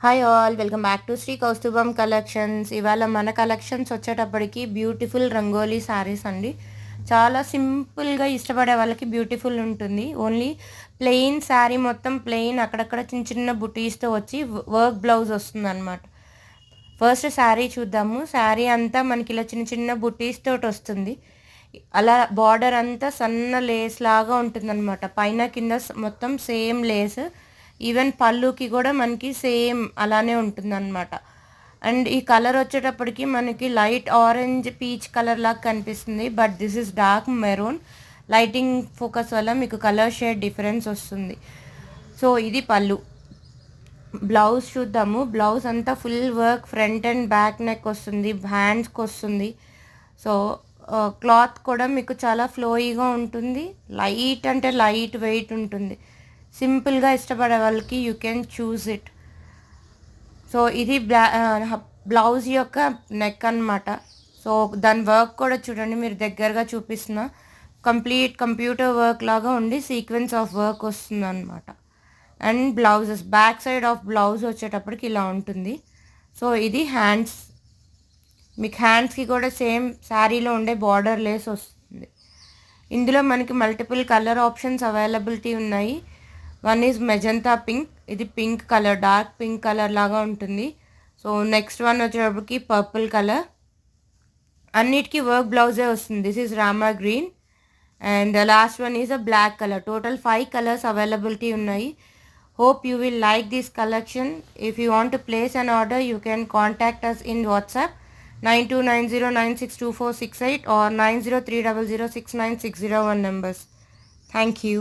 Hi all, welcome back to Shri Kaustubham collections. ఇవాళ మన collections వచ్చేటప్పటికి బ్యూటిఫుల్ రంగోలీ శారీస్ అండి. చాలా సింపుల్గా ఇష్టపడే వాళ్ళకి బ్యూటిఫుల్ ఉంటుంది. ఓన్లీ ప్లెయిన్ శారీ మొత్తం ప్లెయిన్, అక్కడక్కడ చిన్న చిన్న బుటీస్తో వచ్చి వర్క్ బ్లౌజ్ వస్తుంది అనమాట. ఫస్ట్ శారీ చూద్దాము. శారీ అంతా మనకి ఇలా చిన్న చిన్న బుటీస్ తోటి వస్తుంది. అలా బార్డర్ అంతా సన్న లేస్ లాగా ఉంటుందన్నమాట. పైన కింద మొత్తం సేమ్ లేస్. ఈవెన్ పళ్ళుకి కూడా మనకి సేమ్ అలానే ఉంటుందన్నమాట. అండ్ ఈ కలర్ వచ్చేటప్పటికి మనకి లైట్ ఆరెంజ్ పీచ్ కలర్ లాగా కనిపిస్తుంది, but this is dark maroon. Lighting focus వల్ల మీకు కలర్ షేడ్ డిఫరెన్స్ వస్తుంది. సో ఇది పళ్ళు. బ్లౌజ్ చూద్దాము. బ్లౌజ్ అంతా full work, front and back neck వస్తుంది, హ్యాండ్స్కి వస్తుంది. సో క్లాత్ కూడా మీకు చాలా ఫ్లోయిగా ఉంటుంది. లైట్ అంటే లైట్ వెయిట్ ఉంటుంది. సింపుల్గా ఇష్టపడే వాళ్ళకి you can choose it. So ఇది బ్లౌజ్ యొక్క నెక్ అన్నమాట. సో దాని వర్క్ కూడా చూడండి, మీరు దగ్గరగా చూపిస్తున్నా. కంప్లీట్ కంప్యూటర్ వర్క్ లాగా ఉండి సీక్వెన్స్ ఆఫ్ వర్క్ వస్తుంది అనమాట. And blouses back side of blouse వచ్చేటప్పటికి ఇలా ఉంటుంది. సో ఇది హ్యాండ్స్. మీకు హ్యాండ్స్కి కూడా సేమ్ శారీలో ఉండే బార్డర్ లేస్ వస్తుంది. ఇందులో మనకి మల్టిపుల్ కలర్ ఆప్షన్స్ అవైలబిలిటీ ఉన్నాయి. One is magenta pink. ఇది pink colour, dark pink colour లాగా ఉంటుంది. సో నెక్స్ట్ వన్ వచ్చేటప్పటికి పర్పుల్ కలర్. అన్నిటికీ వర్క్ బ్లౌజే వస్తుంది. This is Rama green. And last one is a black colour. Total 5 colours availability ఉన్నాయి. Hope you will like this collection. If you want to place an order, you can contact us in WhatsApp 9290962468 or 9030069601 numbers. Thank you.